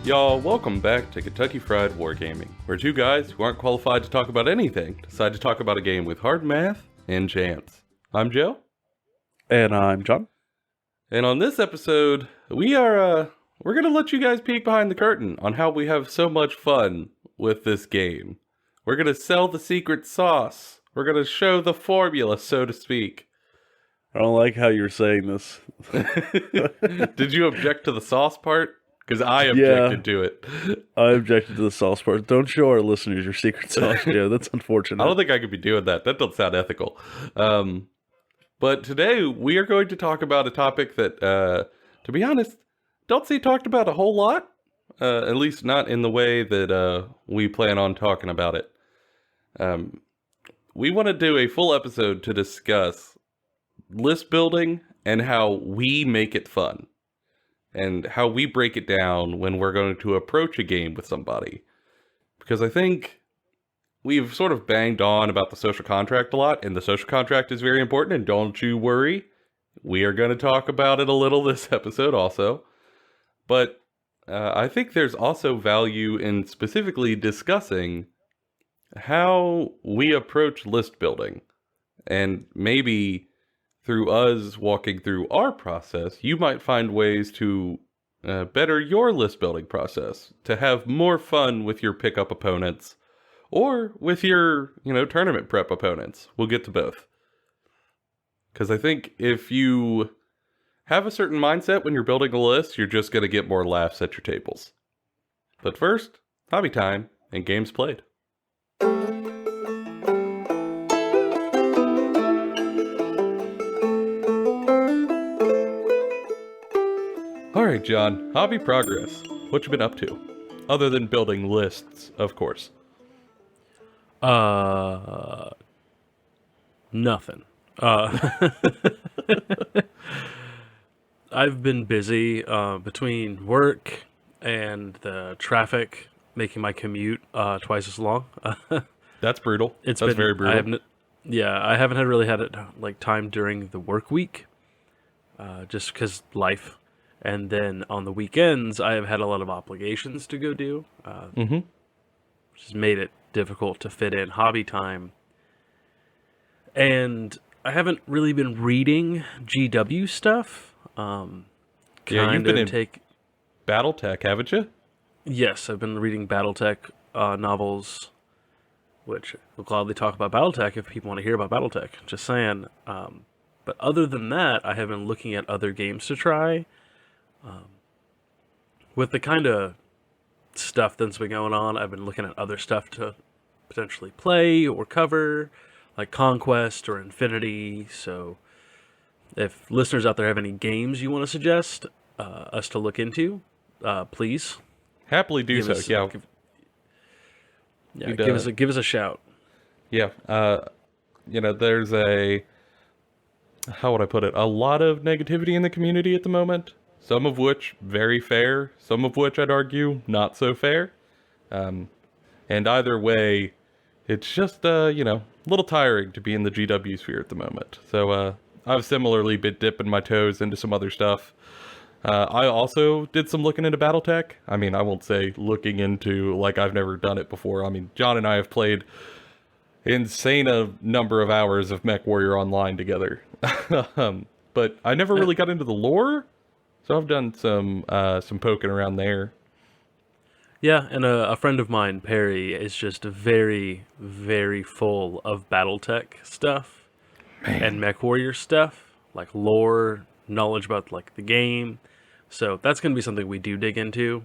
Y'all, welcome back to Kentucky Fried Wargaming, where two guys who aren't qualified to talk about anything decide to talk about a game with hard math and chance. I'm Joe. And I'm John. And on this episode, we're gonna let you guys peek behind the curtain on how we have so much fun with this game. We're gonna sell the secret sauce. We're gonna show the formula, so to speak. I don't like how you're saying this. Did you object to the sauce part? Because I objected to it. I objected to the sauce part. Don't show our listeners your secret sauce, Joe. That's unfortunate. I don't think I could be doing that. That doesn't sound ethical. But today we are going to talk about a topic that, to be honest, don't see talked about a whole lot. At least not in the way that we plan on talking about it. We want to do a full episode to discuss list building and how we make it fun. And how we break it down when we're going to approach a game with somebody. Because I think we've sort of banged on about the social contract a lot, and the social contract is very important, and don't you worry, we are going to talk about it a little this episode also. But I think there's also value in specifically discussing how we approach list building. And maybe through us walking through our process, you might find ways to better your list building process, to have more fun with your pickup opponents, or with your, tournament prep opponents. We'll get to both. Because I think if you have a certain mindset when you're building a list, you're just going to get more laughs at your tables. But first, hobby time and games played. Alright, John, hobby progress. What you been up to? Other than building lists, of course. Nothing. I've been busy between work and the traffic making my commute twice as long. That's brutal. That's very brutal. I haven't really had it time during the work week, just because life. And then on the weekends, I have had a lot of obligations to go do, which has made it difficult to fit in hobby time. And I haven't really been reading GW stuff. You've been in BattleTech, haven't you? Yes, I've been reading BattleTech novels, which we'll gladly talk about BattleTech if people want to hear about BattleTech. Just saying. But other than that, I have been looking at other games to try. With the kind of stuff that's been going on, I've been looking at other stuff to potentially play or cover, like Conquest or Infinity. So if listeners out there have any games you want to suggest us to look into, please. Happily do so, yeah. Give us a shout. Yeah, there's how would I put it? A lot of negativity in the community at the moment. Some of which very fair, some of which I'd argue not so fair. And either way, it's just, a little tiring to be in the GW sphere at the moment. So I've similarly been dipping my toes into some other stuff. I also did some looking into BattleTech. I mean, I won't say looking into like I've never done it before. I mean, John and I have played insane a number of hours of MechWarrior Online together. But I never really got into the lore. So I've done some poking around there. Yeah, and a friend of mine, Perry, is just very, very full of BattleTech stuff. Man. And MechWarrior stuff, like lore, knowledge about the game. So that's going to be something we do dig into.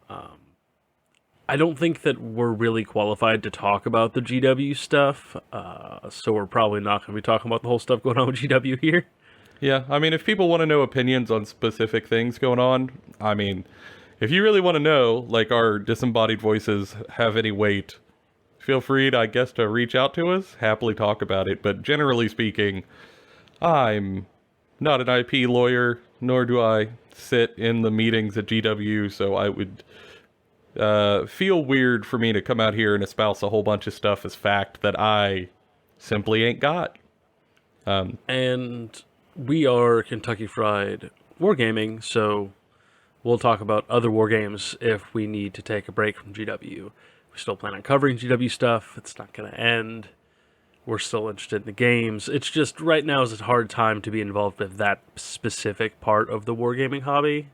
I don't think that we're really qualified to talk about the GW stuff, so we're probably not going to be talking about the whole stuff going on with GW here. Yeah, I mean, if people want to know opinions on specific things going on, I mean, if you really want to know, like our disembodied voices have any weight, feel free to, I guess, to reach out to us, happily talk about it. But generally speaking, I'm not an IP lawyer, nor do I sit in the meetings at GW, so I would feel weird for me to come out here and espouse a whole bunch of stuff as fact that I simply ain't got. And we are Kentucky Fried Wargaming, so we'll talk about other war games if we need to take a break from GW. We still plan on covering GW stuff. It's not going to end. We're still interested in the games. It's just right now is a hard time to be involved with that specific part of the wargaming hobby.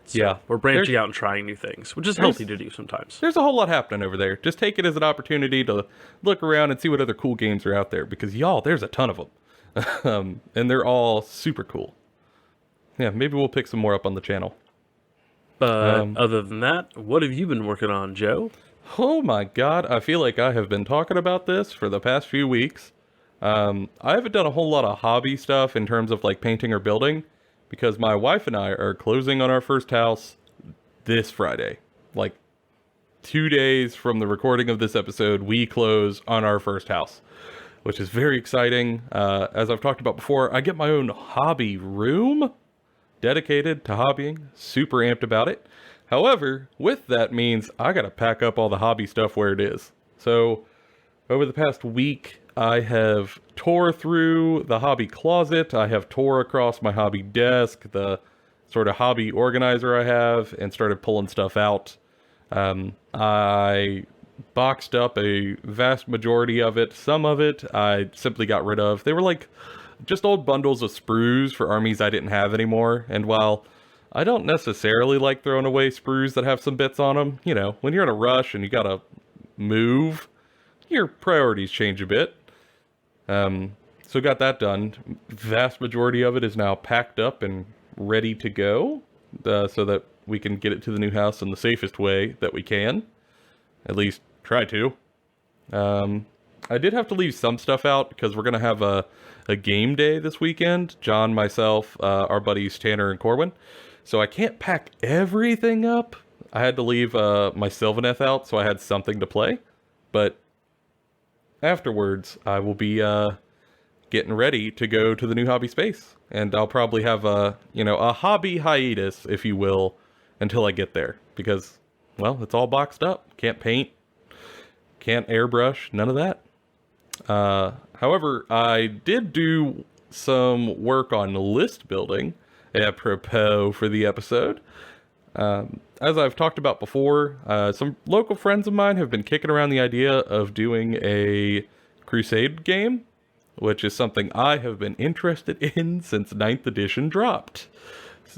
So Yeah. we're branching out and trying new things, which is healthy to do sometimes. There's a whole lot happening over there. Just take it as an opportunity to look around and see what other cool games are out there, because y'all, there's a ton of them. And they're all super cool. Yeah, maybe we'll pick some more up on the channel. But other than that, what have you been working on, Joe? Oh my god, I feel like I have been talking about this for the past few weeks. I haven't done a whole lot of hobby stuff in terms of like painting or building, because my wife and I are closing on our first house this Friday. Like 2 days from the recording of this episode, we close on our first house, which is very exciting. As I've talked about before, I get my own hobby room dedicated to hobbying. Super amped about it. However, with that means I gotta pack up all the hobby stuff where it is. So, over the past week, I have tore through the hobby closet. I have tore across my hobby desk, the sort of hobby organizer I have, and started pulling stuff out. I boxed up a vast majority of it. Some of it I simply got rid of. They were like just old bundles of sprues for armies I didn't have anymore. And while I don't necessarily like throwing away sprues that have some bits on them, you know, when you're in a rush and you gotta move, your priorities change a bit. So got that done. Vast majority of it is now packed up and ready to go, so that we can get it to the new house in the safest way that we can. At least try to. I did have to leave some stuff out because we're gonna have a game day this weekend. John, myself, our buddies Tanner and Corwin. So I can't pack everything up. I had to leave my Sylvaneth out so I had something to play. But afterwards, I will be getting ready to go to the new hobby space. And I'll probably have a hobby hiatus, if you will, until I get there. Because, well, it's all boxed up. Can't paint. Can't airbrush. None of that. However, I did do some work on list building, apropos for the episode. As I've talked about before, some local friends of mine have been kicking around the idea of doing a Crusade game, which is something I have been interested in since 9th edition dropped.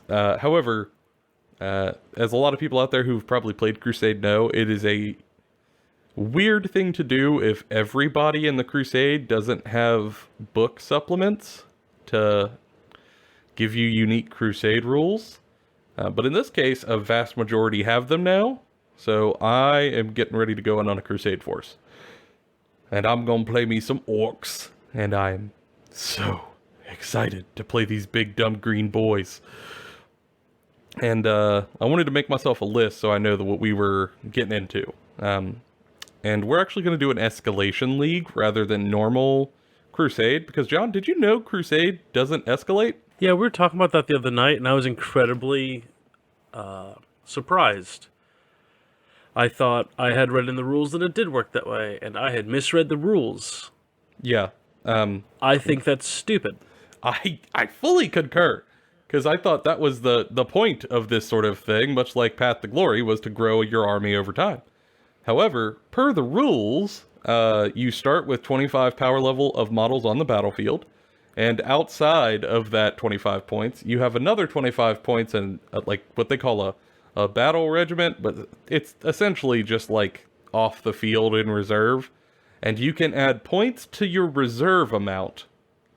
However, as a lot of people out there who've probably played Crusade know, it is a weird thing to do if everybody in the Crusade doesn't have book supplements to give you unique Crusade rules. But in this case, a vast majority have them now. So I am getting ready to go in on a Crusade force. And I'm going to play me some orcs. And I'm so excited to play these big dumb green boys. And I wanted to make myself a list so I know what we were getting into. And we're actually going to do an escalation league rather than normal Crusade. Because, John, did you know Crusade doesn't escalate? Yeah, we were talking about that the other night, and I was incredibly surprised. I thought I had read in the rules that it did work that way, and I had misread the rules. Yeah. I think that's stupid. I fully concur, because I thought that was the point of this sort of thing, much like Path to Glory, was to grow your army over time. However, per the rules, you start with 25 power level of models on the battlefield, and outside of that 25 points, you have another 25 points and like what they call a battle regiment, but it's essentially just like off the field in reserve. And you can add points to your reserve amount,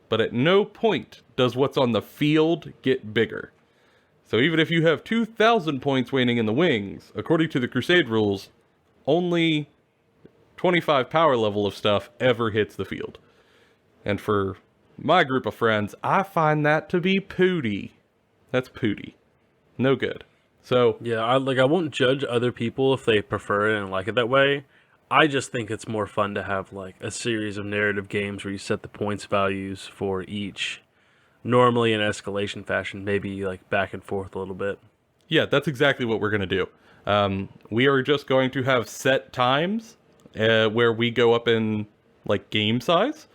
but at no point does what's on the field get bigger. So even if you have 2,000 points waning in the wings, according to the Crusade rules, only 25 power level of stuff ever hits the field. And for my group of friends, I find that to be pooty. That's pooty. No good. So Yeah, I won't judge other people if they prefer it and like it that way. I just think it's more fun to have like a series of narrative games where you set the points values for each, normally in escalation fashion, maybe like back and forth a little bit. yeah, that's exactly what we're going to do. We are just going to have set times where we go up in like game size.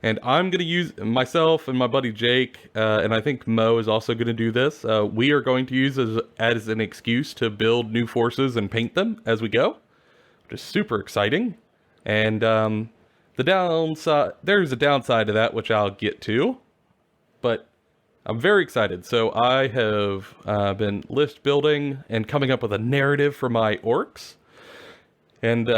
And I'm going to use myself and my buddy Jake, and I think Mo is also going to do this. We are going to use as an excuse to build new forces and paint them as we go, which is super exciting. And the downside, there's a downside to that, which I'll get to, but I'm very excited. So I have been list building and coming up with a narrative for my orcs. And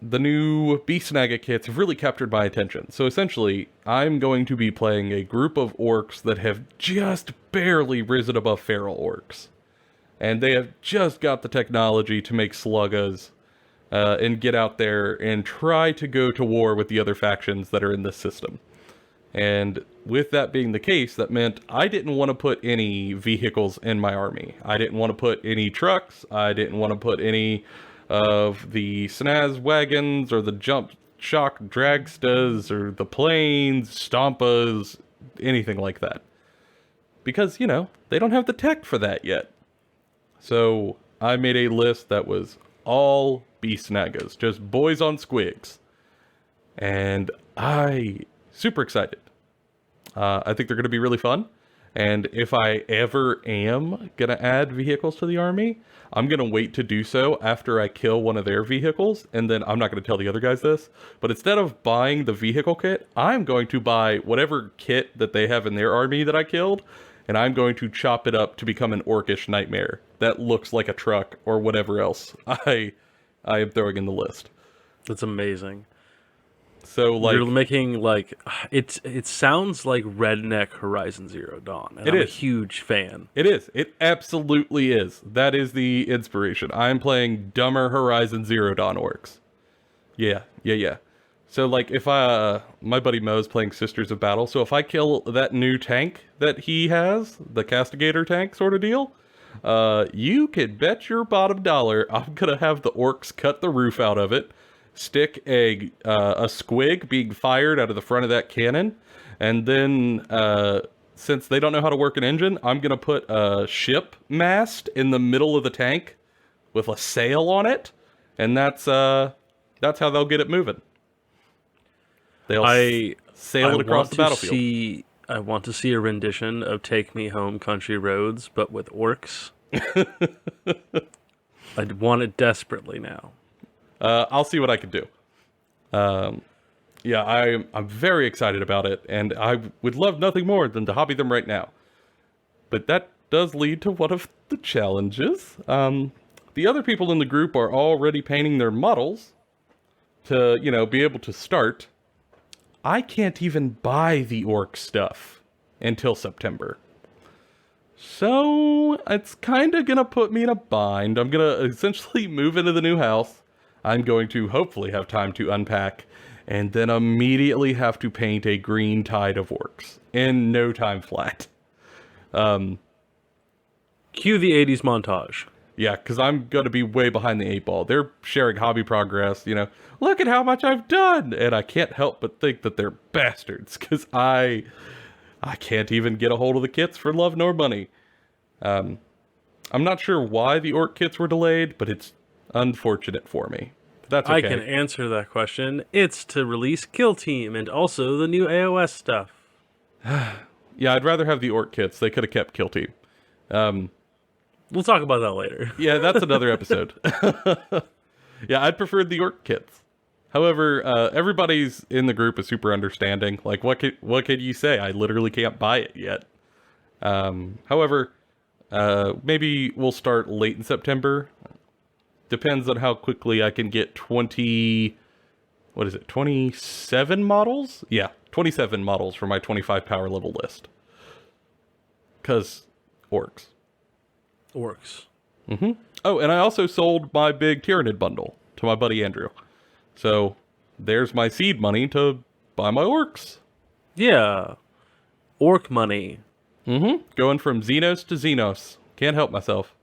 the new Beast Naga kits have really captured my attention. So essentially, I'm going to be playing a group of orcs that have just barely risen above feral orcs. And they have just got the technology to make sluggas and get out there and try to go to war with the other factions that are in this system. And with that being the case, that meant I didn't want to put any vehicles in my army. I didn't want to put any trucks. I didn't want to put any of the snaz wagons or the jump shock dragstas or the planes, stompas, anything like that. Because, you know, they don't have the tech for that yet. So I made a list that was all beast nagas, just boys on squigs. And super excited. I think they're going to be really fun. And if I ever am going to add vehicles to the army, I'm going to wait to do so after I kill one of their vehicles. And then I'm not going to tell the other guys this, but instead of buying the vehicle kit, I'm going to buy whatever kit that they have in their army that I killed. And I'm going to chop it up to become an orcish nightmare that looks like a truck or whatever else I am throwing in the list. That's amazing. So like you're making like it sounds like redneck Horizon Zero Dawn, and I'm a huge fan. It is. It absolutely is. That is the inspiration. I'm playing dumber Horizon Zero Dawn orcs. Yeah. So like if my buddy Mo's playing Sisters of Battle, so if I kill that new tank that he has, the Castigator tank sort of deal, you could bet your bottom dollar I'm gonna have the orcs cut the roof out of it. Stick a squig being fired out of the front of that cannon, and then since they don't know how to work an engine, I'm gonna put a ship mast in the middle of the tank with a sail on it, and that's how they'll get it moving. They'll sail it across the battlefield. I want to see a rendition of "Take Me Home, Country Roads," but with orcs. I want it desperately now. I'll see what I can do. Yeah, I'm very excited about it, and I would love nothing more than to hobby them right now. But that does lead to one of the challenges. The other people in the group are already painting their models to, be able to start. I can't even buy the orc stuff until September. So it's kind of going to put me in a bind. I'm going to essentially move into the new house. I'm going to hopefully have time to unpack, and then immediately have to paint a green tide of orcs in no time flat. Cue the 80s montage. Yeah, because I'm going to be way behind the 8 ball. They're sharing hobby progress, look at how much I've done! And I can't help but think that they're bastards, because I can't even get a hold of the kits for love nor money. I'm not sure why the orc kits were delayed, but it's unfortunate for me. But that's okay. I can answer that question. It's to release Kill Team and also the new AOS stuff. Yeah, I'd rather have the orc kits. They could have kept Kill Team. We'll talk about that later. Yeah, that's another episode. Yeah, I'd prefer the orc kits. However, everybody's in the group is super understanding. Like, what could you say? I literally can't buy it yet. However, maybe we'll start late in September. Depends on how quickly I can get 27 models? Yeah, 27 models for my 25 power level list. Because orcs. Mm-hmm. Oh, and I also sold my big Tyrannid bundle to my buddy Andrew. So there's my seed money to buy my orcs. Yeah. Orc money. Mm-hmm. Going from Xenos to Xenos. Can't help myself.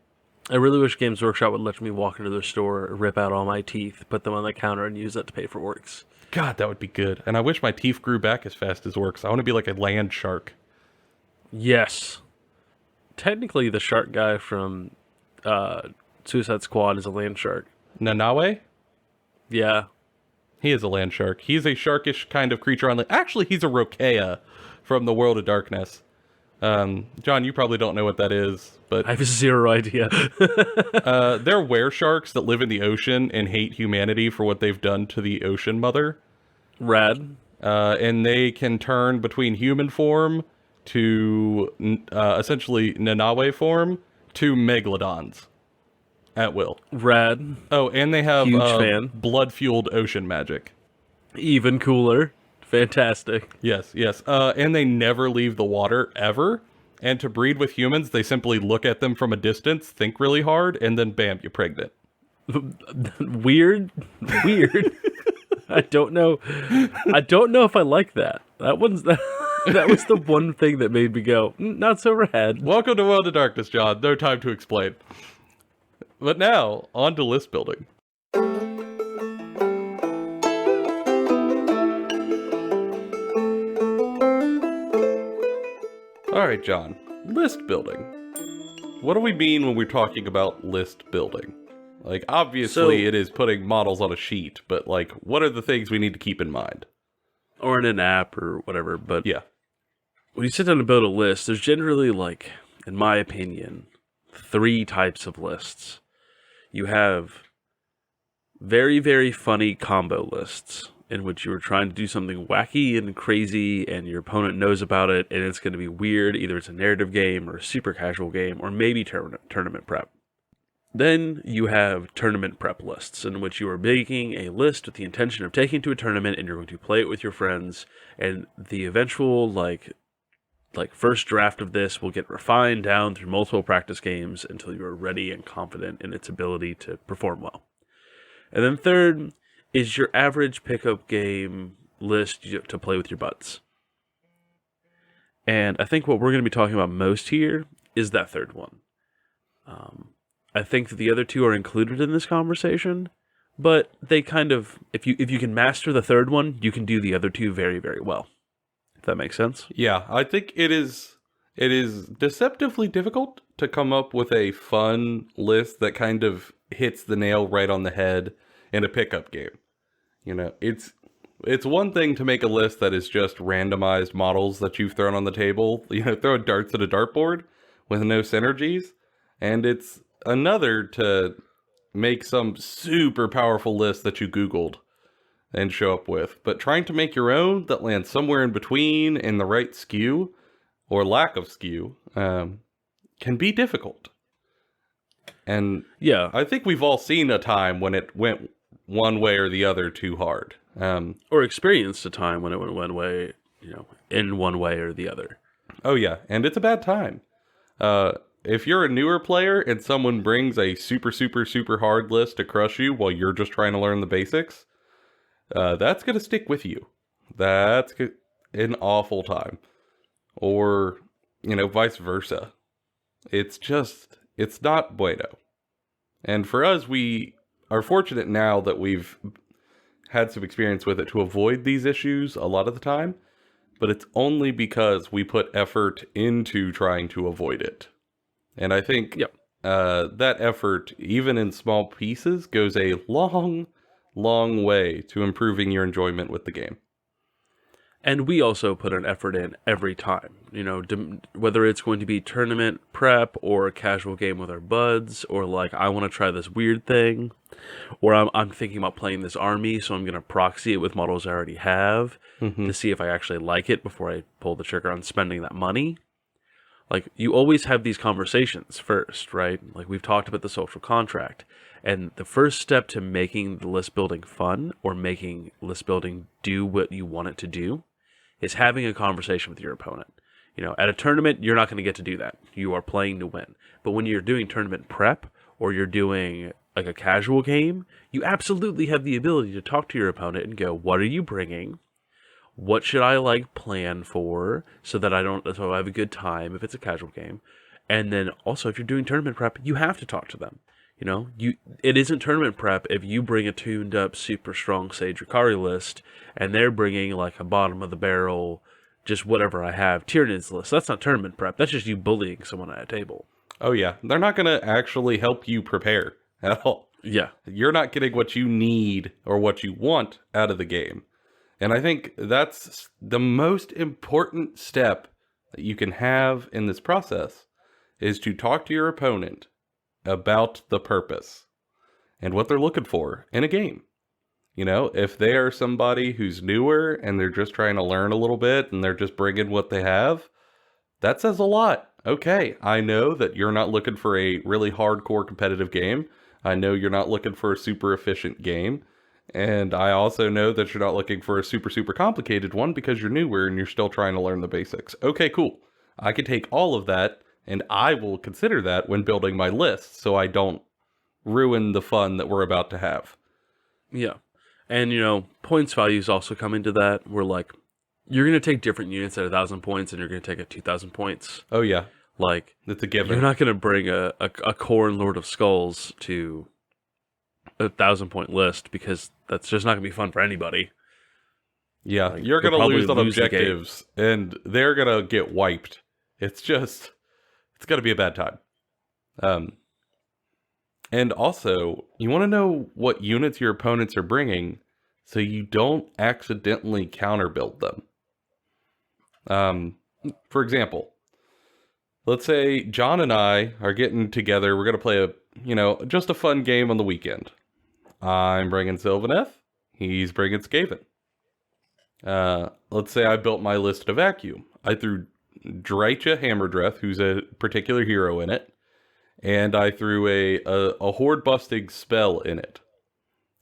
I really wish Games Workshop would let me walk into their store, rip out all my teeth, put them on the counter, and use that to pay for orcs. God, that would be good. And I wish my teeth grew back as fast as orcs. I want to be like a land shark. Yes. Technically, the shark guy from Suicide Squad is a land shark. Nanawe? Yeah. He is a land shark. He's a sharkish kind of creature on land. Actually, he's a Rokea from the World of Darkness. John, you probably don't know what that is, but I have zero idea. they're were sharks that live in the ocean and hate humanity for what they've done to the ocean mother. Rad. And they can turn between human form to essentially Nanawe form to megalodons at will. Rad. Oh, and they have Huge fan. blood-fueled ocean magic. Even cooler. Fantastic. Yes. And they never leave the water, ever. And to breed with humans, they simply look at them from a distance, think really hard, and then bam, you're pregnant. Weird. I don't know if I like that. That was the one thing that made me go, not so rad. Welcome to World of Darkness, John. No time to explain. But now, on to list building. Alright, John. List building. What do we mean when we're talking about list building? Like, obviously it is putting models on a sheet, but, like, what are the things we need to keep in mind? Or in an app or whatever, but Yeah. when you sit down to build a list, there's generally, like, in my opinion, 3 types of lists. You have very, very funny combo lists in which you are trying to do something wacky and crazy and your opponent knows about it and it's going to be weird. Either it's a narrative game or a super casual game or maybe tournament prep. Then you have tournament prep lists in which you are making a list with the intention of taking to a tournament and you're going to play it with your friends, and the eventual like first draft of this will get refined down through multiple practice games until you are ready and confident in its ability to perform well. And then third is your average pickup game list to play with your buds. And I think what we're going to be talking about most here is that third one. I think that the other two are included in this conversation, but they kind of, if you can master the third one, you can do the other two very, very well. If that makes sense. Yeah, I think it is deceptively difficult to come up with a fun list that kind of hits the nail right on the head in a pickup game. You know, it's one thing to make a list that is just randomized models that you've thrown on the table, you know, throw darts at a dartboard with no synergies, and it's another to make some super powerful list that you Googled and show up with. But trying to make your own that lands somewhere in between in the right skew or lack of skew can be difficult. And yeah, I think we've all seen a time when it went one way or the other too hard. Or experienced a time when it went one way, you know, in one way or the other. Oh yeah, and it's a bad time. If you're a newer player and someone brings a super, super, super hard list to crush you while you're just trying to learn the basics, that's going to stick with you. That's an awful time. Or, you know, vice versa. It's not bueno. And for us, we are fortunate now that we've had some experience with it to avoid these issues a lot of the time, but it's only because we put effort into trying to avoid it. And I think that effort, even in small pieces, goes a long, long way to improving your enjoyment with the game. And we also put an effort in every time, you know, whether it's going to be tournament prep or a casual game with our buds, or like, I want to try this weird thing, or I'm thinking about playing this army, so I'm going to proxy it with models I already have to see if I actually like it before I pull the trigger on spending that money. Like, you always have these conversations first, right? Like, we've talked about the social contract. And the first step to making the list building fun, or making list building do what you want it to do, is having a conversation with your opponent. You know, at a tournament, you're not going to get to do that. You are playing to win. But when you're doing tournament prep, or you're doing like a casual game, you absolutely have the ability to talk to your opponent and go, what are you bringing? What should I like plan for so that I have a good time if it's a casual game? And then also, if you're doing tournament prep, you have to talk to them. You know, it isn't tournament prep if you bring a tuned up, super strong Sage Rukari list and they're bringing like a bottom of the barrel, just whatever I have, Tyranids list. That's not tournament prep. That's just you bullying someone at a table. Oh yeah, they're not going to actually help you prepare. at all. Yeah. You're not getting what you need or what you want out of the game. And I think that's the most important step that you can have in this process is to talk to your opponent about the purpose and what they're looking for in a game. You know, if they are somebody who's newer and they're just trying to learn a little bit and they're just bringing what they have, that says a lot. Okay, I know that you're not looking for a really hardcore competitive game. I know you're not looking for a super efficient game. And I also know that you're not looking for a super, super complicated one because you're newer and you're still trying to learn the basics. Okay, cool. I can take all of that and I will consider that when building my list so I don't ruin the fun that we're about to have. Yeah. And, points values also come into that. Where, like, you're going to take different units at 1,000 points and you're going to take at 2,000 points. Oh, yeah. Like, That's a given. you're not going to bring a Khorne Lord of Skulls to a 1,000-point list because that's just not going to be fun for anybody. Yeah, Like, you're going to you'll lose on probably lose the game. objectives and they're going to get wiped. It's going to be a bad time. And also, you want to know what units your opponents are bringing so you don't accidentally counter-build them. For example, let's say John and I are getting together. We're going to play just a fun game on the weekend. I'm bringing Sylvaneth. He's bringing Skaven. Let's say I built my list at a vacuum. I threw Drycha Hammerdreth, who's a particular hero in it. And I threw a horde busting spell in it.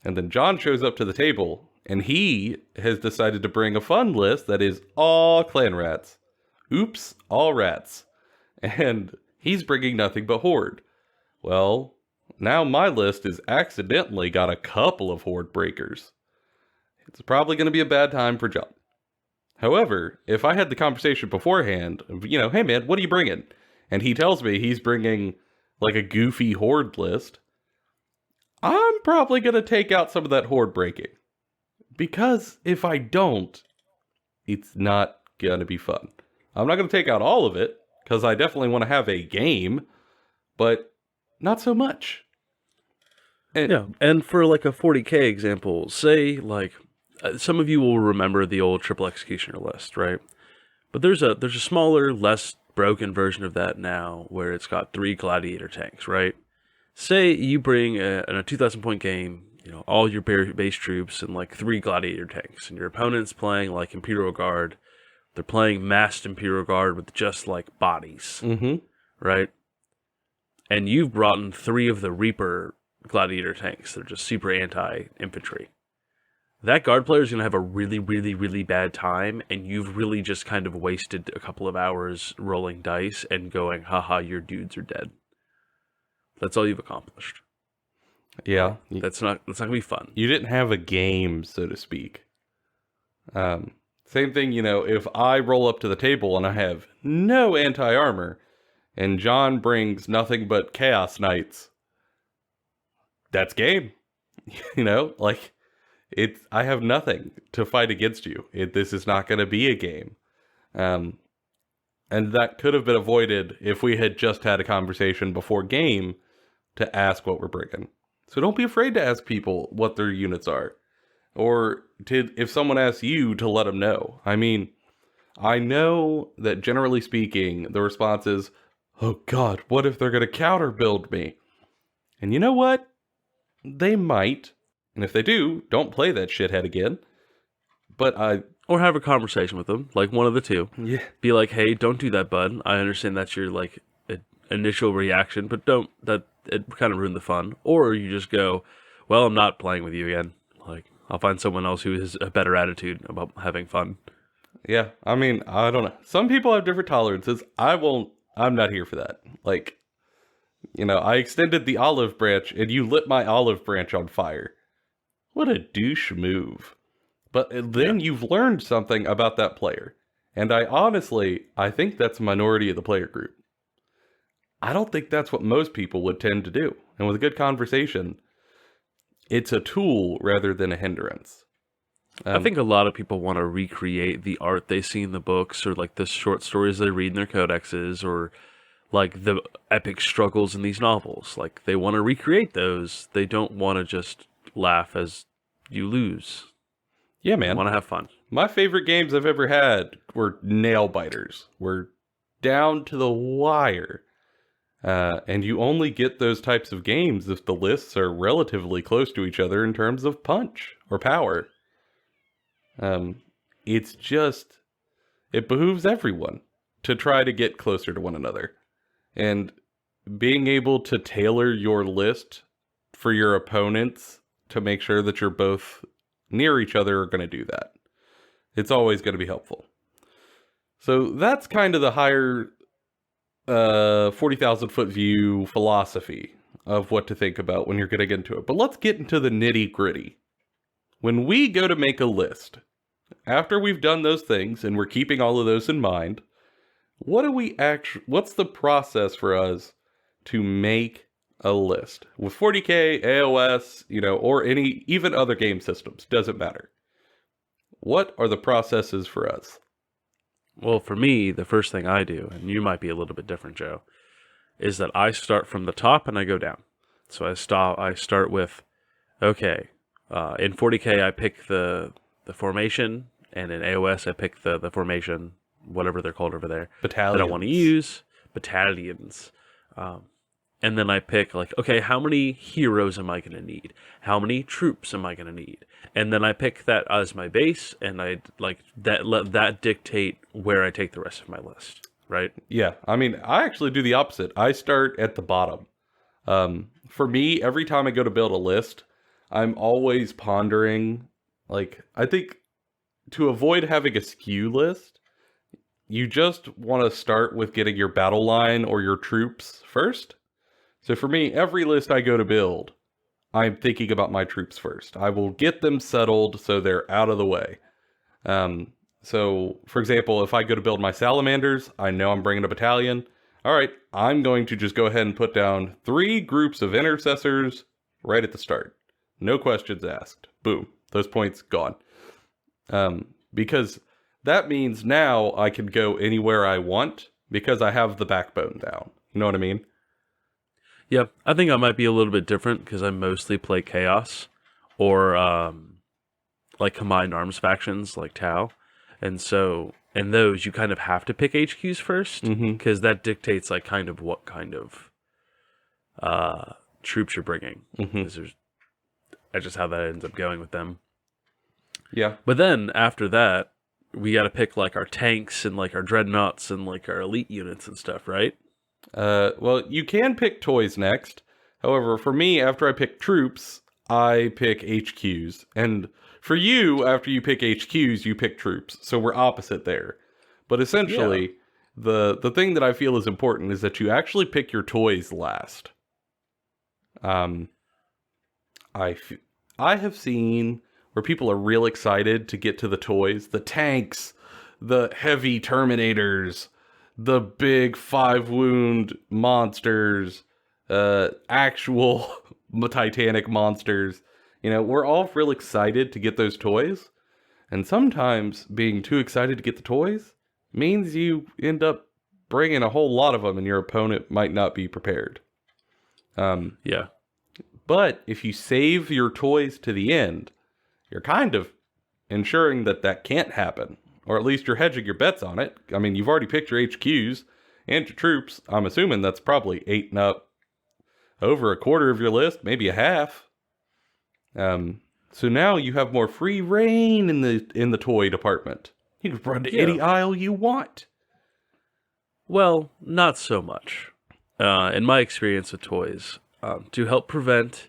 And then John shows up to the table, and he has decided to bring a fun list that is all clan rats. Oops, all rats. And he's bringing nothing but horde. Well, now my list has accidentally got a couple of horde breakers. It's probably going to be a bad time for John. However, if I had the conversation beforehand, hey man, what are you bringing? And he tells me he's bringing like a goofy horde list, I'm probably going to take out some of that horde breaking. Because if I don't, it's not going to be fun. I'm not going to take out all of it, because I definitely want to have a game, but not so much. And for like a 40k example, say like, some of you will remember the old Triple Executioner list, right? But there's a smaller, less broken version of that now where it's got 3 gladiator tanks, right? Say you bring in a 2,000 point game, all your base troops and like 3 gladiator tanks, and your opponent's playing like Imperial Guard. They're playing massed Imperial Guard with just like bodies, right? And you've brought in 3 of the Reaper gladiator tanks. They're just super anti-infantry. That guard player is going to have a really, really, really bad time, and you've really just kind of wasted a couple of hours rolling dice and going, haha, your dudes are dead. That's all you've accomplished. Yeah. That's not going to be fun. You didn't have a game, so to speak. Same thing, if I roll up to the table and I have no anti-armor, and John brings nothing but Chaos Knights, that's game. I have nothing to fight against you. This is not going to be a game. And that could have been avoided if we had just had a conversation before game to ask what we're bringing. So don't be afraid to ask people what their units are. Or if someone asks you, to let them know. I mean, I know that generally speaking, the response is, oh God, what if they're going to counter build me? And you know what? They might. And if they do, don't play that shithead again. Or have a conversation with them, like one of the two. Yeah. Be like, hey, don't do that, bud. I understand that's your like initial reaction, but don't. It kind of ruined the fun. Or you just go, well, I'm not playing with you again. Like, I'll find someone else who has a better attitude about having fun. Yeah, I mean, I don't know. Some people have different tolerances. I'm not here for that. Like, I extended the olive branch and you lit my olive branch on fire. What a douche move. But then you've learned something about that player. And I think that's a minority of the player group. I don't think that's what most people would tend to do. And with a good conversation, it's a tool rather than a hindrance. I think a lot of people want to recreate the art they see in the books or like the short stories they read in their codexes or like the epic struggles in these novels. Like they want to recreate those. They don't want to just laugh as you lose. Yeah, They man. want to have fun. My favorite games I've ever had were nail biters. Were down to the wire. And you only get those types of games if the lists are relatively close to each other in terms of punch or power. It's just, it behooves everyone to try to get closer to one another. And being able to tailor your list for your opponents to make sure that you're both near each other are going to do that. It's always going to be helpful. So that's kind of the higher 40,000 foot view philosophy of what to think about when you're going to get into it. But let's get into the nitty gritty. When we go to make a list, after we've done those things and we're keeping all of those in mind, what's the process for us to make a list? With 40K, AOS, or any, even other game systems, doesn't matter. What are the processes for us? Well, for me, the first thing I do, and you might be a little bit different, Joe, is that I start from the top and I go down. So I start with, okay, in 40K I pick the formation, and in AOS I pick the formation, whatever they're called over there, Battalions. that I want to use, battalions. And then I pick, like, okay, how many heroes am I going to need? How many troops am I going to need? And then I pick that as my base, and I let that dictate where I take the rest of my list, right? Yeah, I mean, I actually do the opposite. I start at the bottom. For me, every time I go to build a list, I'm always pondering, like, I think to avoid having a skew list, you just want to start with getting your battle line or your troops first. So for me, every list I go to build, I'm thinking about my troops first. I will get them settled so they're out of the way. So, for example, if I go to build my salamanders, I know I'm bringing a battalion. All right, I'm going to just go ahead and put down 3 groups of intercessors right at the start. No questions asked. Boom. Those points gone. Because that means now I can go anywhere I want because I have the backbone down. You know what I mean? Yeah, I think I might be a little bit different because I mostly play Chaos or like Combined Arms factions like Tau. And so in those, you kind of have to pick HQs first because that dictates like kind of what kind of troops you're bringing. That's just how that ends up going with them. Yeah. But then after that, we got to pick like our tanks and like our dreadnoughts and like our elite units and stuff, right? Well, you can pick toys next. However, for me, after I pick troops, I pick HQs. And for you, after you pick HQs, you pick troops. So we're opposite there. But essentially, the thing that I feel is important is that you actually pick your toys last. I have seen where people are real excited to get to the toys, the tanks, the heavy Terminators, the big 5-wound monsters, actual Titanic monsters. We're all real excited to get those toys. And sometimes being too excited to get the toys means you end up bringing a whole lot of them and your opponent might not be prepared. Yeah. But if you save your toys to the end, you're kind of ensuring that can't happen. Or at least you're hedging your bets on it. I mean, you've already picked your HQs and your troops. I'm assuming that's probably eating up over a quarter of your list, maybe a half. So now you have more free reign in the toy department. You can run to any aisle you want. Well, not so much. In my experience with toys, to help prevent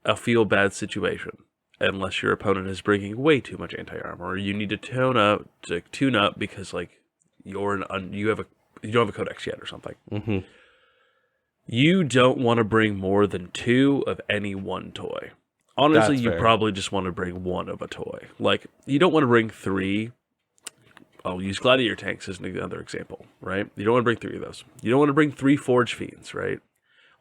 a feel-bad situation, unless your opponent is bringing way too much anti-armor, or you need to tune up because like you don't have a codex yet or something. You don't want to bring more than 2 of any one toy. Honestly, you probably just want to bring 1 of a toy. Like, you don't want to bring 3. I'll use gladiator tanks as another example, right? You don't want to bring 3 of those. You don't want to bring 3 Forge Fiends, right?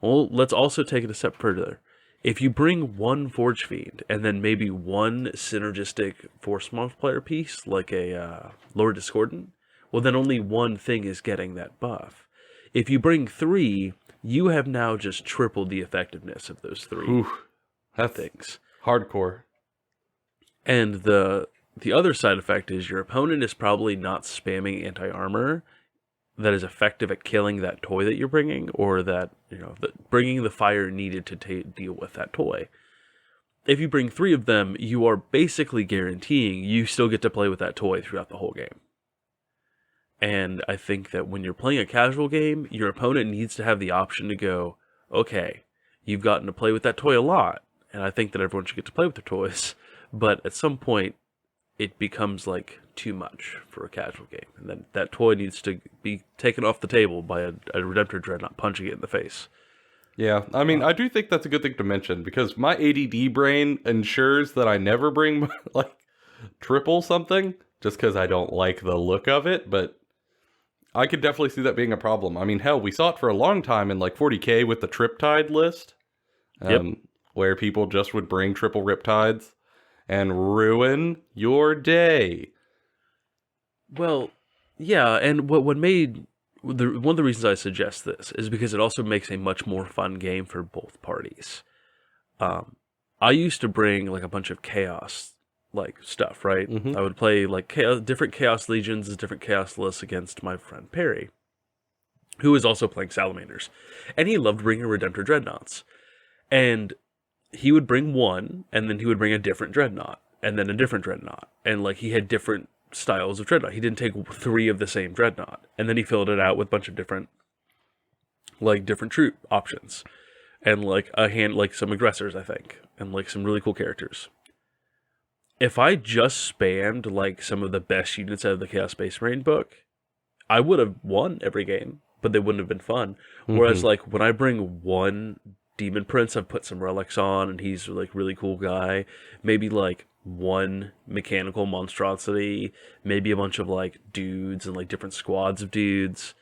Well, let's also take it a step further. If you bring 1 Forge Fiend and then maybe 1 synergistic force multiplier piece, like a Lord Discordant, well, then only 1 thing is getting that buff. If you bring 3, you have now just tripled the effectiveness of those 3 Ooh, that's things. hardcore. And the other side effect is your opponent is probably not spamming anti-armor that is effective at killing that toy that you're bringing, or that, bringing the fire needed to deal with that toy. If you bring 3 of them, you are basically guaranteeing you still get to play with that toy throughout the whole game. And I think that when you're playing a casual game, your opponent needs to have the option to go, okay, you've gotten to play with that toy a lot, and I think that everyone should get to play with their toys, but at some point, it becomes like too much for a casual game, and then that toy needs to be taken off the table by a Redemptor Dreadnought punching it in the face. Yeah, I mean, I do think that's a good thing to mention, because my ADD brain ensures that I never bring, like, triple something, just because I don't like the look of it, but I could definitely see that being a problem. I mean, hell, we saw it for a long time in, like, 40k with the Triptide list, where people just would bring triple Riptides and ruin your day. Well, yeah, and what made... one of the reasons I suggest this is because it also makes a much more fun game for both parties. I used to bring like a bunch of chaos like stuff, right? Mm-hmm. I would play like different chaos legions, different chaos lists against my friend Perry, who was also playing salamanders, and he loved bringing Redemptor Dreadnoughts. And he would bring one, and then he would bring a different Dreadnought, and then a different Dreadnought, and like he had different styles of Dreadnought. He didn't take 3 of the same Dreadnought, and then he filled it out with a bunch of different troop options, and like some aggressors, I think, and like some really cool characters. If I just spammed like some of the best units out of the Chaos Space Marine book, I would have won every game, but they wouldn't have been fun. Mm-hmm. Whereas like when I bring one Demon Prince, I've put some relics on, and he's like really cool guy. Maybe like one mechanical monstrosity, maybe a bunch of like dudes and like different squads of dudes.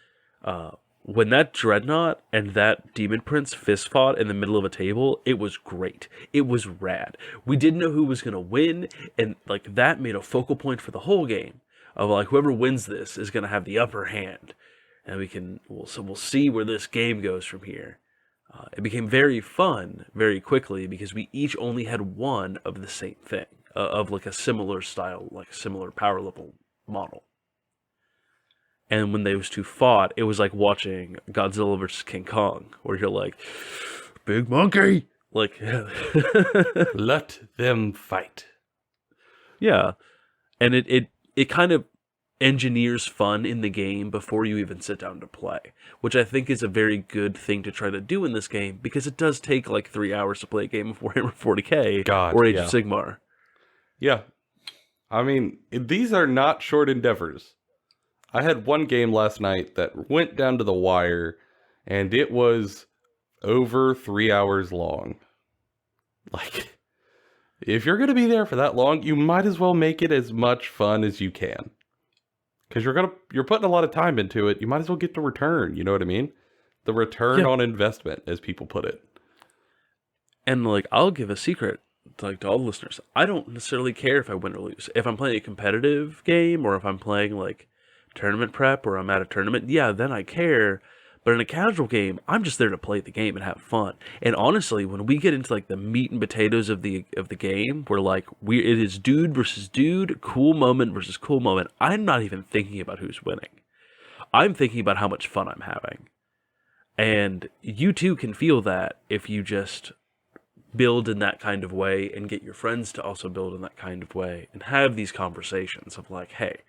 When that Dreadnought and that Demon Prince fist fought in the middle of a table, it was great. It was rad. We didn't know who was going to win, and like that made a focal point for the whole game of like whoever wins this is going to have the upper hand, and we'll see where this game goes from here. It became very fun very quickly because we each only had one of the same thing, of like a similar style, like a similar power level model. And when those two fought, it was like watching Godzilla vs. King Kong, where you're like, big monkey! Like, let them fight. Yeah. And it kind of engineers fun in the game before you even sit down to play, which I think is a very good thing to try to do in this game, because it does take like 3 hours to play a game of Warhammer 40k or Age of Sigmar. Yeah. I mean, these are not short endeavors. I had one game last night that went down to the wire, and it was over 3 hours long. Like, if you're going to be there for that long, you might as well make it as much fun as you can. Because you're putting a lot of time into it, you might as well get the return, you know what I mean? The return on investment, as people put it. And like, I'll give a secret like to all the listeners. I don't necessarily care if I win or lose. If I'm playing a competitive game, or if I'm playing like tournament prep, or I'm at a tournament, yeah, then I care. But in a casual game, I'm just there to play the game and have fun. And honestly, when we get into like the meat and potatoes of the game, where like it is dude versus dude, cool moment versus cool moment, I'm not even thinking about who's winning. I'm thinking about how much fun I'm having. And you too can feel that if you just build in that kind of way and get your friends to also build in that kind of way and have these conversations of like, hey,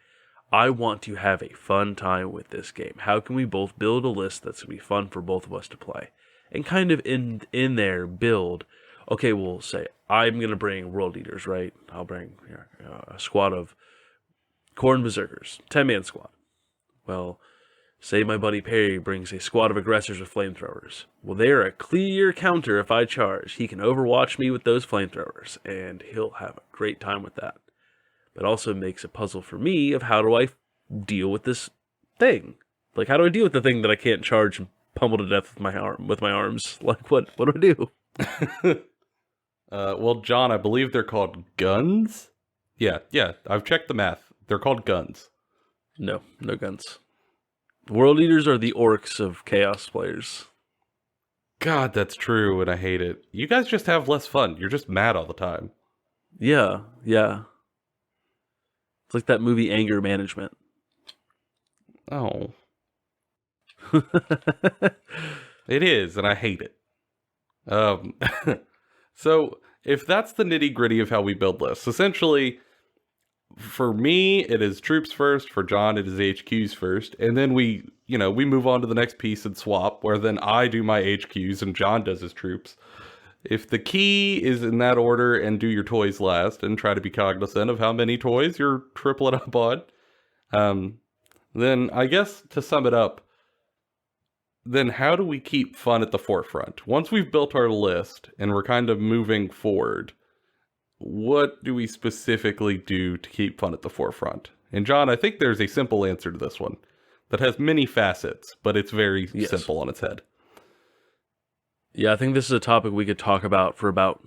I want to have a fun time with this game. How can we both build a list that's going to be fun for both of us to play? And kind of in there build, okay, we'll say, I'm going to bring World Eaters, right? I'll bring a squad of Khorne Berserkers, 10-man squad. Well, say my buddy Perry brings a squad of aggressors with flamethrowers. Well, they're a clear counter if I charge. He can overwatch me with those flamethrowers, and he'll have a great time with that. But also makes a puzzle for me of how do I deal with this thing? Like, how do I deal with the thing that I can't charge and pummel to death with my arms? Like, what do I do? Well, John, I believe they're called guns? Yeah, I've checked the math. They're called guns. No guns. World Eaters are the orcs of Chaos players. God, that's true, and I hate it. You guys just have less fun. You're just mad all the time. Yeah, yeah. It's like that movie Anger Management. Oh. It is, and I hate it. Um, so, if that's the nitty gritty of how we build lists, essentially, for me, it is troops first. For John, it is HQs first. And then we move on to the next piece and swap, where then I do my HQs and John does his troops. If the key is in that order, and do your toys last, and try to be cognizant of how many toys you're tripling up on, then I guess to sum it up, then how do we keep fun at the forefront? Once we've built our list and we're kind of moving forward, what do we specifically do to keep fun at the forefront? And John, I think there's a simple answer to this one that has many facets, but it's very simple on its head. Yeah, I think this is a topic we could talk about for about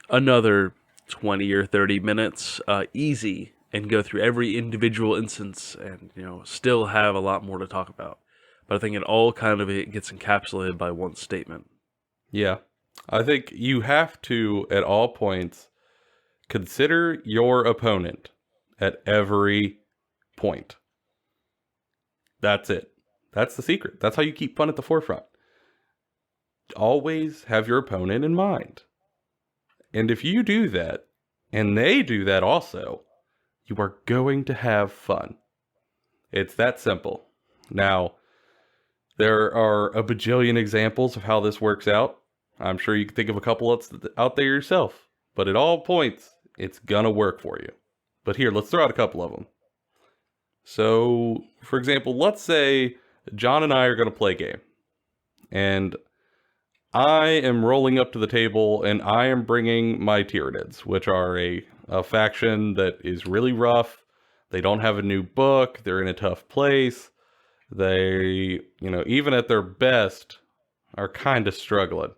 another 20 or 30 minutes, easy, and go through every individual instance and, still have a lot more to talk about. But I think it all kind of gets encapsulated by one statement. Yeah. I think you have to, at all points, consider your opponent at every point. That's it. That's the secret. That's how you keep fun at the forefront. Always have your opponent in mind. And if you do that, and they do that also, you are going to have fun. It's that simple. Now, there are a bajillion examples of how this works out. I'm sure you can think of a couple out there yourself. But at all points, it's gonna work for you. But here, let's throw out a couple of them. So, for example, let's say John and I are gonna play a game. And I am rolling up to the table and I am bringing my Tyranids, which are a faction that is really rough. They don't have a new book. They're in a tough place. They, even at their best, are kind of struggling.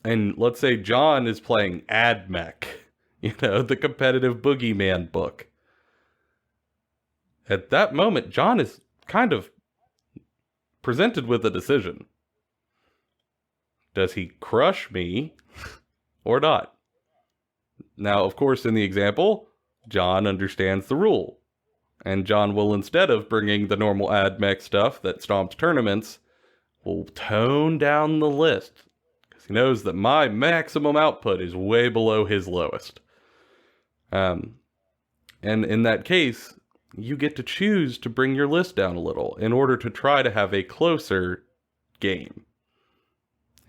And let's say John is playing AdMech, the competitive boogeyman book. At that moment, John is kind of presented with a decision. Does he crush me or not? Now, of course, in the example, John understands the rule. And John will, instead of bringing the normal AdMech stuff that stomps tournaments, will tone down the list. Because he knows that my maximum output is way below his lowest. And in that case, you get to choose to bring your list down a little in order to try to have a closer game.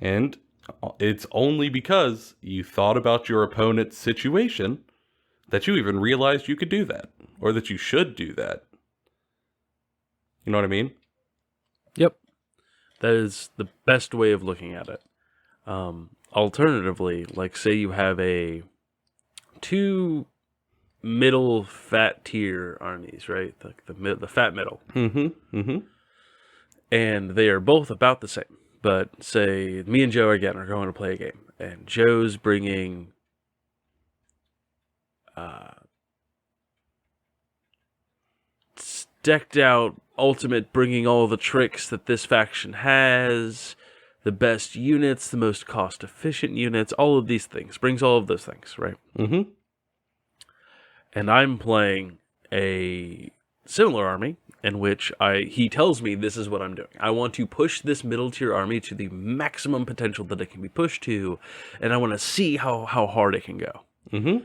And it's only because you thought about your opponent's situation that you even realized you could do that, or that you should do that. You know what I mean? Yep. That is the best way of looking at it. Alternatively, like say you have two middle fat tier armies, right? Like the fat middle. Mm-hmm. Mm-hmm. And they are both about the same. But say me and Joe again are going to play a game, and Joe's bringing decked out ultimate, bringing all the tricks that this faction has, the best units, the most cost efficient units, all of these things, brings all of those things, right? Mm-hmm. And I'm playing a similar army in which he tells me this is what I'm doing. I want to push this middle tier army to the maximum potential that it can be pushed to, and I want to see how hard it can go. Mm-hmm.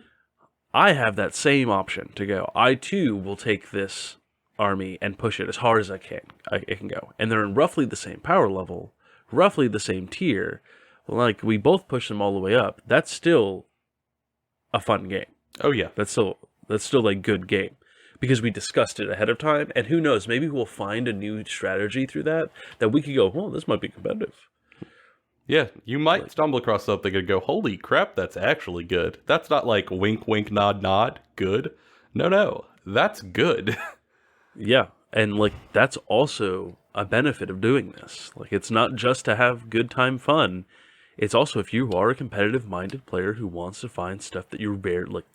I have that same option to go. I too will take this army and push it as hard as it can go. And they're in roughly the same power level, roughly the same tier. Like, we both push them all the way up. That's still a fun game. Oh yeah. That's still a good game. Because we discussed it ahead of time, and who knows, maybe we'll find a new strategy through that we could go, well, this might be competitive. Yeah, you might stumble across something and go, holy crap, that's actually good. That's not like wink, wink, nod, nod, good. No, that's good. Yeah, and that's also a benefit of doing this. It's not just to have good time fun. It's also, if you are a competitive-minded player who wants to find stuff that you're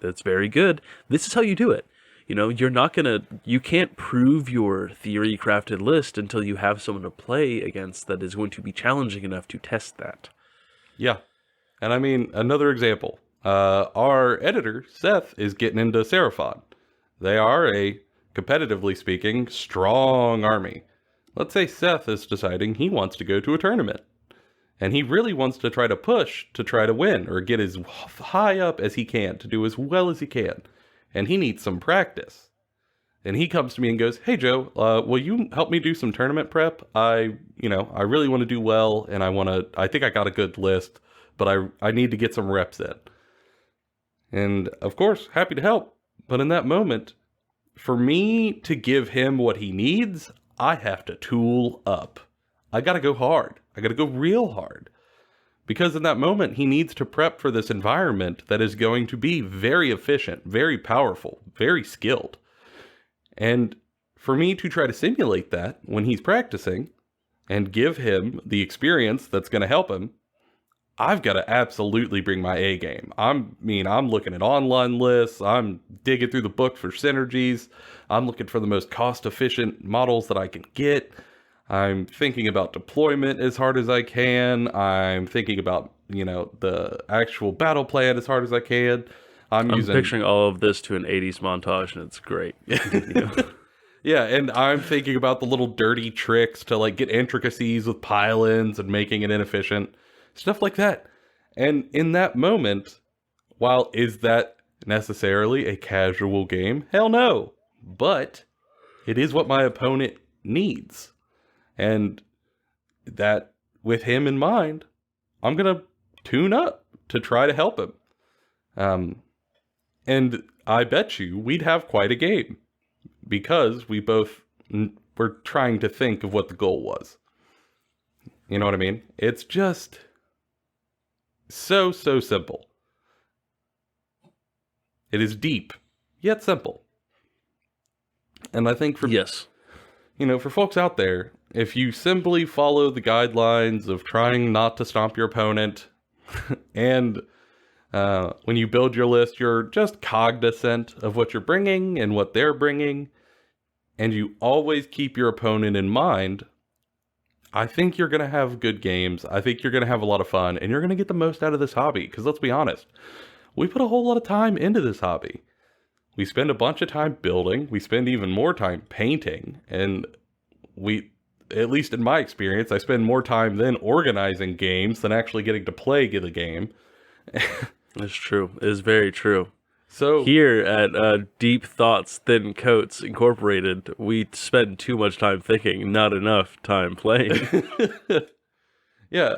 that's very good, this is how you do it. You can't prove your theory crafted list until you have someone to play against that is going to be challenging enough to test that. Yeah. And I mean, another example. Our editor, Seth, is getting into Seraphon. They are a, competitively speaking, strong army. Let's say Seth is deciding he wants to go to a tournament. And he really wants to try to push to try to win or get as high up as he can to do as well as he can. And he needs some practice. And he comes to me and goes, "Hey Joe, will you help me do some tournament prep? I really want to do well, and I think I got a good list, but I need to get some reps in." And of course, happy to help. But in that moment, for me to give him what he needs, I have to tool up. I gotta go hard. I gotta go real hard. Because in that moment, he needs to prep for this environment that is going to be very efficient, very powerful, very skilled. And for me to try to simulate that when he's practicing and give him the experience that's going to help him, I've got to absolutely bring my A game. I'm looking at online lists. I'm digging through the book for synergies. I'm looking for the most cost-efficient models that I can get. I'm thinking about deployment as hard as I can. I'm thinking about, the actual battle plan as hard as I can. I'm picturing all of this to an 80s montage, and it's great. Yeah, and I'm thinking about the little dirty tricks to get intricacies with pile-ins and making it inefficient. Stuff like that. And in that moment, while is that necessarily a casual game? Hell no. But it is what my opponent needs. And that, with him in mind, I'm going to tune up to try to help him. And I bet you we'd have quite a game. Because we both were trying to think of what the goal was. You know what I mean? It's just so simple. It is deep, yet simple. And I think for folks out there, if you simply follow the guidelines of trying not to stomp your opponent, and when you build your list, you're just cognizant of what you're bringing and what they're bringing, and you always keep your opponent in mind, I think you're going to have good games. I think you're going to have a lot of fun, and you're going to get the most out of this hobby. Because let's be honest, we put a whole lot of time into this hobby. We spend a bunch of time building. We spend even more time painting. And at least in my experience, I spend more time then organizing games than actually getting to play the game. That's true. It is very true. So here at Deep Thoughts, Thin Coats Incorporated, we spend too much time thinking, not enough time playing. Yeah,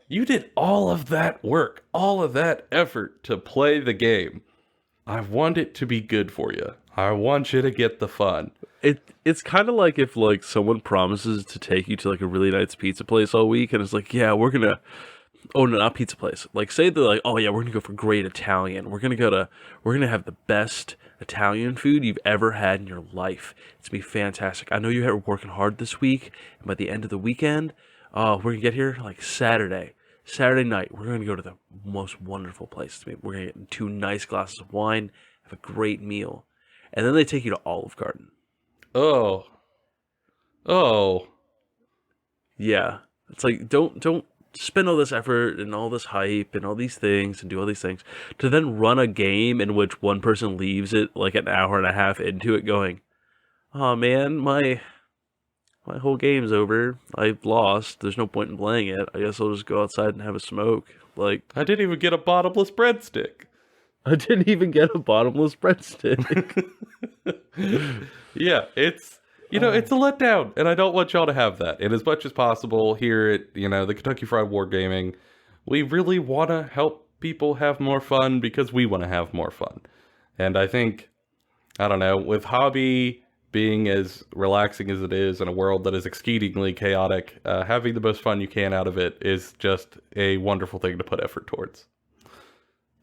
you did all of that work, all of that effort to play the game. I want it to be good for you. I want you to get the fun. It's kind of like if someone promises to take you to a really nice pizza place all week, and it's yeah, we're gonna. Oh, no, not pizza place. Say they're oh yeah, we're going to go for great Italian. We're going to have the best Italian food you've ever had in your life. It's going to be fantastic. I know you're working hard this week, and by the end of the weekend, we're going to get here Saturday night. We're going to go to the most wonderful place. We're going to get 2 nice glasses of wine, have a great meal. And then they take you to Olive Garden. Oh. Yeah. It's don't spend all this effort and all this hype and all these things and do all these things to then run a game in which one person leaves it an hour and a half into it going, "Oh man, my whole game's over. I've lost. There's no point in playing it. I guess I'll just go outside and have a smoke." I didn't even get a bottomless breadstick. Yeah, it's it's a letdown, and I don't want y'all to have that. And as much as possible here at, the Kentucky Fried Wargaming, we really want to help people have more fun because we want to have more fun. And I think, I don't know, with hobby being as relaxing as it is in a world that is exceedingly chaotic, having the most fun you can out of it is just a wonderful thing to put effort towards.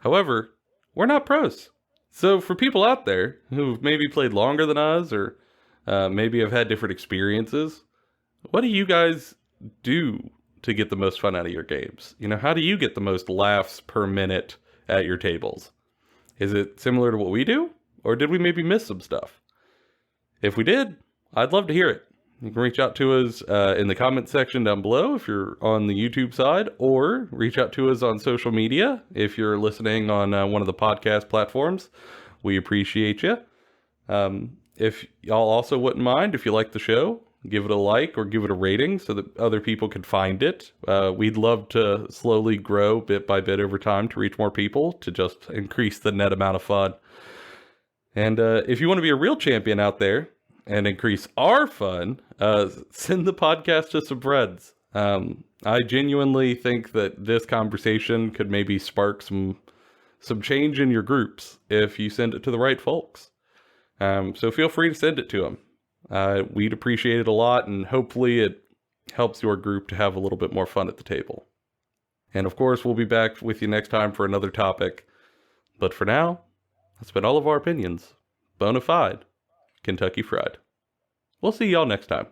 However, we're not pros. So for people out there who've maybe played longer than us or maybe have had different experiences, what do you guys do to get the most fun out of your games? How do you get the most laughs per minute at your tables? Is it similar to what we do? Or did we maybe miss some stuff? If we did, I'd love to hear it. You can reach out to us in the comment section down below if you're on the YouTube side, or reach out to us on social media if you're listening on one of the podcast platforms. We appreciate you. If y'all also wouldn't mind, if you like the show, give it a like or give it a rating so that other people can find it. We'd love to slowly grow bit by bit over time to reach more people to just increase the net amount of fun. And if you want to be a real champion out there and increase our fun, send the podcast to some friends. I genuinely think that this conversation could maybe spark some change in your groups if you send it to the right folks. So feel free to send it to them. We'd appreciate it a lot, and hopefully it helps your group to have a little bit more fun at the table. And of course, we'll be back with you next time for another topic. But for now, that's been all of our opinions. Bona fide, Kentucky Fried. We'll see y'all next time.